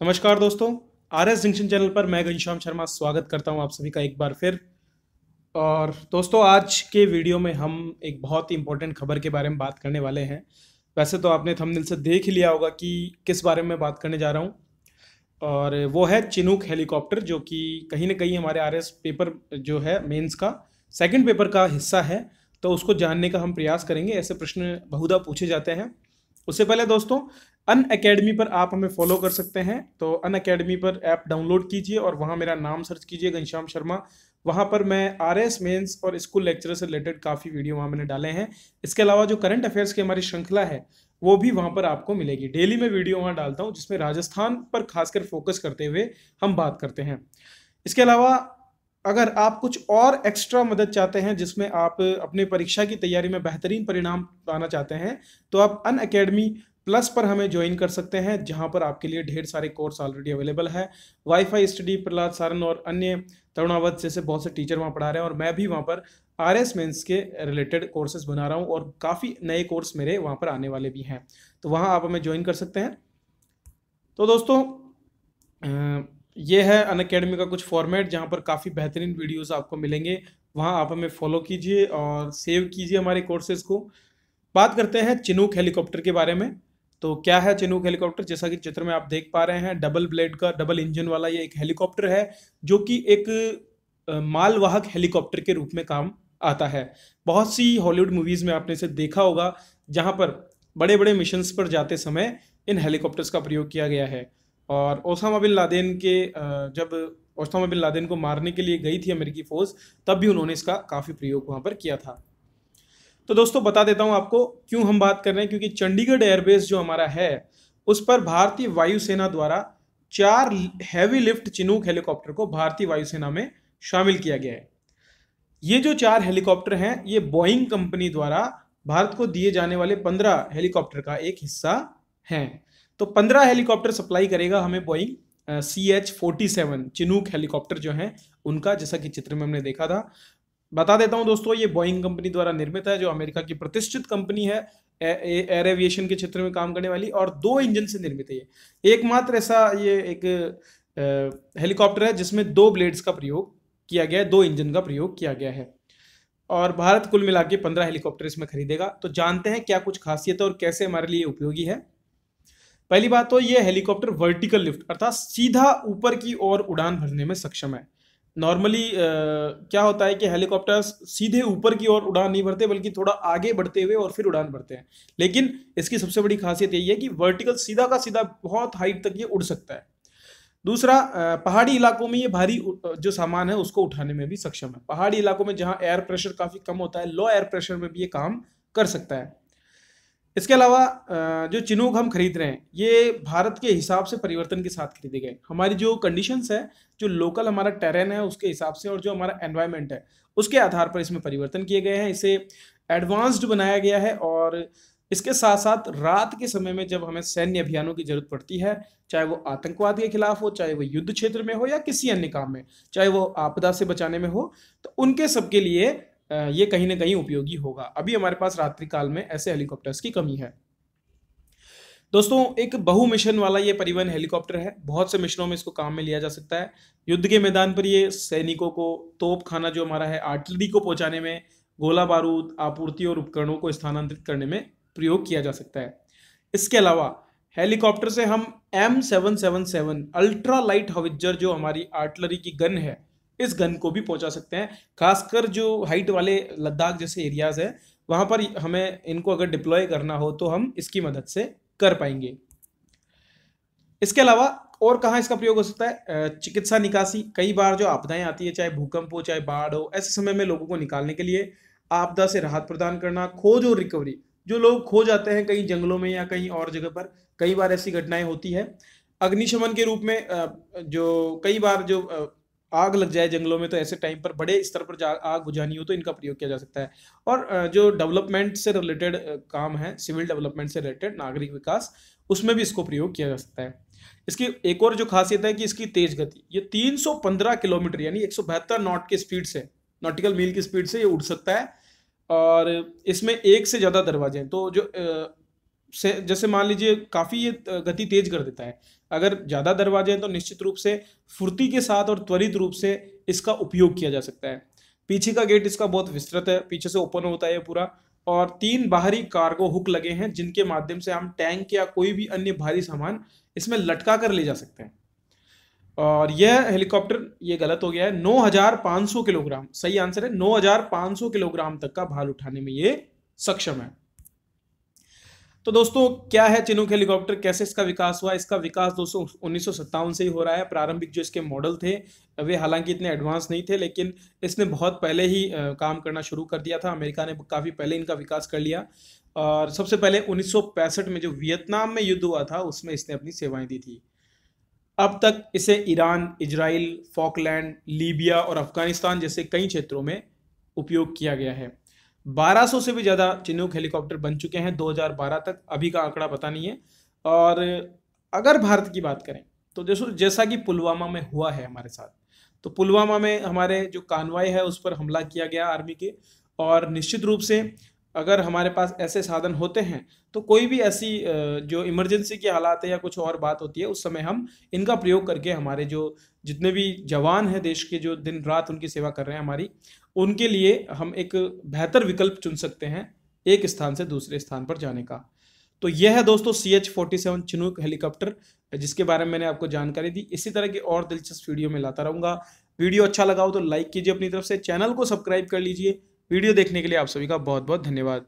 नमस्कार दोस्तों। RS junction channel पर मैं घनश्याम शर्मा स्वागत करता हूं आप सभी का एक बार फिर। और दोस्तों, आज के वीडियो में हम एक बहुत ही इंपॉर्टेंट खबर के बारे में बात करने वाले हैं। वैसे तो आपने थंबनेल से देख ही लिया होगा कि किस बारे में बात करने जा रहा हूं, और वो है चिनूक हेलीकॉप्टर, जो कि कहीं ना कहीं हमारे आरएस पेपर जो है मेंस का सेकंड पेपर का हिस्सा है। तो उसको जानने का हम प्रयास करेंगे। ऐसे प्रश्न बहुधा पूछे जाते हैं। उससे पहले दोस्तों, अन अकेडमी पर आप हमें फॉलो कर सकते हैं। तो अन अकेडमी पर ऐप डाउनलोड कीजिए और वहाँ मेरा नाम सर्च कीजिए, घनश्याम शर्मा। वहाँ पर मैं आरएस मेंस और स्कूल लेक्चर से रिलेटेड काफ़ी वीडियो वहाँ मैंने डाले हैं। इसके अलावा जो करंट अफेयर्स की हमारी श्रृंखला है वो भी वहाँ पर आपको मिलेगी। डेली मैं वीडियो वहाँ डालता हूँ जिसमें राजस्थान पर खासकर फोकस करते हुए हम बात करते हैं। इसके अलावा अगर आप कुछ और एक्स्ट्रा मदद चाहते हैं जिसमें आप अपने परीक्षा की तैयारी में बेहतरीन परिणाम पाना चाहते हैं, तो आप अन अकेडमी प्लस पर हमें ज्वाइन कर सकते हैं, जहां पर आपके लिए ढेर सारे कोर्स ऑलरेडी अवेलेबल है। वाईफाई स्टडी, प्रहलाद सारन और अन्य तरुणावत जैसे बहुत से टीचर वहां पढ़ा रहे हैं, और मैं भी वहां पर आरएस मेंस के रिलेटेड कोर्सेज बना रहा हूं, और काफ़ी नए कोर्स मेरे वहां पर आने वाले भी हैं। तो वहां आप हमें ज्वाइन कर सकते हैं। तो दोस्तों, ये है अनअकैडमी का कुछ फॉर्मेट जहाँ पर काफ़ी बेहतरीन वीडियोस आपको मिलेंगे। वहाँ आप हमें फॉलो कीजिए और सेव कीजिए हमारे कोर्सेज को। बात करते हैं चिनूक हेलीकॉप्टर के बारे में। तो क्या है चिनूक हेलीकॉप्टर? जैसा कि चित्र में आप देख पा रहे हैं, डबल ब्लेड का, डबल इंजन वाला ये एक हेलीकॉप्टर है, जो कि एक मालवाहक हेलीकॉप्टर के रूप में काम आता है। बहुत सी हॉलीवुड मूवीज़ में आपने इसे देखा होगा, जहाँ पर बड़े बड़े मिशंस पर जाते समय इन हेलीकॉप्टर्स का प्रयोग किया गया है। और ओसामा बिन लादेन के जब ओसामा बिन लादेन को मारने के लिए गई थी अमेरिकी फौज, तब भी उन्होंने इसका काफ़ी प्रयोग वहाँ पर किया था। तो दोस्तों, बता देता हूँ आपको क्यों हम बात कर रहे हैं। क्योंकि चंडीगढ़ एयरबेस जो हमारा है, उस पर भारतीय वायुसेना द्वारा 4 हैवी लिफ्ट चिनूक हेलीकॉप्टर को भारतीय वायुसेना में शामिल किया गया है। ये जो 4 हेलीकॉप्टर हैं, ये बोइंग कंपनी द्वारा भारत को दिए जाने वाले 15 हेलीकॉप्टर का एक हिस्सा हैं। तो 15 हेलीकॉप्टर सप्लाई करेगा हमें बोइंग CH-47 चिनूक हेलीकॉप्टर जो हैं उनका, जैसा कि चित्र में हमने देखा था। बता देता हूं दोस्तों, ये बोइंग कंपनी द्वारा निर्मित है, जो अमेरिका की प्रतिष्ठित कंपनी है एयर एविएशन के क्षेत्र में काम करने वाली, और 2 इंजन से निर्मित है। ये एकमात्र ऐसा ये एक हेलीकॉप्टर है जिसमें 2 ब्लेड्स का प्रयोग किया गया है, 2 इंजन का प्रयोग किया गया है। और भारत कुल मिला के 15 हेलीकॉप्टर इसमें खरीदेगा। तो जानते हैं क्या कुछ खासियत है और कैसे हमारे लिए उपयोगी है। पहली बात तो ये हेलीकॉप्टर वर्टिकल लिफ्ट अर्थात सीधा ऊपर की ओर उड़ान भरने में सक्षम है। नॉर्मली क्या होता है कि हेलीकॉप्टर सीधे ऊपर की ओर उड़ान नहीं भरते, बल्कि थोड़ा आगे बढ़ते हुए और फिर उड़ान भरते हैं। लेकिन इसकी सबसे बड़ी खासियत यही है कि वर्टिकल सीधा का सीधा बहुत हाइट तक ये उड़ सकता है। दूसरा, पहाड़ी इलाकों में ये भारी जो सामान है उसको उठाने में भी सक्षम है। पहाड़ी इलाकों में जहां एयर प्रेशर काफी कम होता है, लो एयर प्रेशर में भी ये काम कर सकता है। इसके अलावा जो चिनूक हम खरीद रहे हैं, ये भारत के हिसाब से परिवर्तन के साथ खरीदे गए। हमारी जो कंडीशंस है, जो लोकल हमारा टेरेन है उसके हिसाब से, और जो हमारा एनवायरनमेंट है उसके आधार पर इसमें परिवर्तन किए गए हैं। इसे एडवांस्ड बनाया गया है, और इसके साथ साथ रात के समय में जब हमें सैन्य अभियानों की जरूरत पड़ती है, चाहे वो आतंकवाद के खिलाफ हो, चाहे वो युद्ध क्षेत्र में हो, या किसी अन्य काम में, चाहे वो आपदा से बचाने में हो, तो उनके सबके लिए ये कहीं ना कहीं उपयोगी होगा। अभी हमारे पास रात्रि काल में ऐसे हेलीकॉप्टर्स की कमी है। दोस्तों, एक बहु मिशन वाला ये परिवहन हेलीकॉप्टर है। बहुत से मिशनों में इसको काम में लिया जा सकता है। युद्ध के मैदान पर ये सैनिकों को तोप खाना जो हमारा है, आर्टिलरी को पहुंचाने में, गोला बारूद आपूर्ति और उपकरणों को स्थानांतरित करने में प्रयोग किया जा सकता है। इसके अलावा हेलीकॉप्टर से हम M777 अल्ट्रा लाइट हवित्जर, जो हमारी आर्टिलरी की गन है, इस गन को भी पहुंचा सकते हैं। खासकर जो हाइट वाले लद्दाख जैसे एरियाज है, वहां पर हमें इनको अगर डिप्लॉय करना हो तो हम इसकी मदद से कर पाएंगे। इसके अलावा और कहाँ इसका प्रयोग हो सकता है? चिकित्सा निकासी। कई बार जो आपदाएं आती है, चाहे भूकंप हो, चाहे बाढ़ हो, ऐसे समय में लोगों को निकालने के लिए, आपदा से राहत प्रदान करना, खोज और रिकवरी। जो लोग खो जाते हैं कहीं जंगलों में या कहीं और जगह पर, कई बार ऐसी घटनाएं होती है। अग्निशमन के रूप में जो कई बार जो आग लग जाए जंगलों में, तो ऐसे टाइम पर बड़े स्तर पर आग बुझानी हो तो इनका प्रयोग किया जा सकता है। और जो डेवलपमेंट से रिलेटेड काम है, सिविल डेवलपमेंट से रिलेटेड, नागरिक विकास, उसमें भी इसको प्रयोग किया जा सकता है। इसकी एक और जो खासियत है कि इसकी तेज गति, ये 315 किलोमीटर यानी 172 नॉट की स्पीड से, नॉटिकल मील की स्पीड से ये उड़ सकता है। और इसमें एक से ज़्यादा दरवाजे हैं। तो जो से जैसे मान लीजिए काफ़ी ये गति तेज कर देता है। अगर ज़्यादा दरवाजे हैं तो निश्चित रूप से फुर्ती के साथ और त्वरित रूप से इसका उपयोग किया जा सकता है। पीछे का गेट इसका बहुत विस्तृत है, पीछे से ओपन होता है ये पूरा, और 3 बाहरी कार्गो हुक लगे हैं जिनके माध्यम से हम टैंक या कोई भी अन्य भारी सामान इसमें लटका कर ले जा सकते हैं। और यह हेलीकॉप्टर, ये गलत हो गया है, 9,500 किलोग्राम, सही आंसर है, 9,500 किलोग्राम तक का भार उठाने में ये सक्षम है। तो दोस्तों क्या है चिनूक हेलीकॉप्टर, कैसे इसका विकास हुआ? इसका विकास दोस्तों 1957 से ही हो रहा है। प्रारंभिक जो इसके मॉडल थे वे हालांकि इतने एडवांस नहीं थे, लेकिन इसने बहुत पहले ही काम करना शुरू कर दिया था। अमेरिका ने काफ़ी पहले इनका विकास कर लिया, और सबसे पहले 1965 में जो वियतनाम में युद्ध हुआ था उसमें इसने अपनी सेवाएं दी थी। अब तक इसे ईरान, इजराइल, फॉकलैंड, लीबिया और अफगानिस्तान जैसे कई क्षेत्रों में उपयोग किया गया है। 1200 से भी ज़्यादा चिनूक हेलीकॉप्टर बन चुके हैं 2012 तक, अभी का आंकड़ा पता नहीं है। और अगर भारत की बात करें तो जैसा कि पुलवामा में हुआ है हमारे साथ, तो पुलवामा में हमारे जो कानवाई है उस पर हमला किया गया आर्मी के, और निश्चित रूप से अगर हमारे पास ऐसे साधन होते हैं तो कोई भी ऐसी जो इमरजेंसी की हालात है या कुछ और बात होती है उस समय हम इनका प्रयोग करके हमारे जो जितने भी जवान हैं देश के, जो दिन रात उनकी सेवा कर रहे हैं हमारी, उनके लिए हम एक बेहतर विकल्प चुन सकते हैं एक स्थान से दूसरे स्थान पर जाने का। तो यह है दोस्तों CH-47 चिनूक हेलीकॉप्टर, जिसके बारे में मैंने आपको जानकारी दी। इसी तरह की और दिलचस्प वीडियो में लाता रहूंगा। वीडियो अच्छा लगा हो तो लाइक कीजिए अपनी तरफ से, चैनल को सब्सक्राइब कर लीजिए। वीडियो देखने के लिए आप सभी का बहुत बहुत धन्यवाद।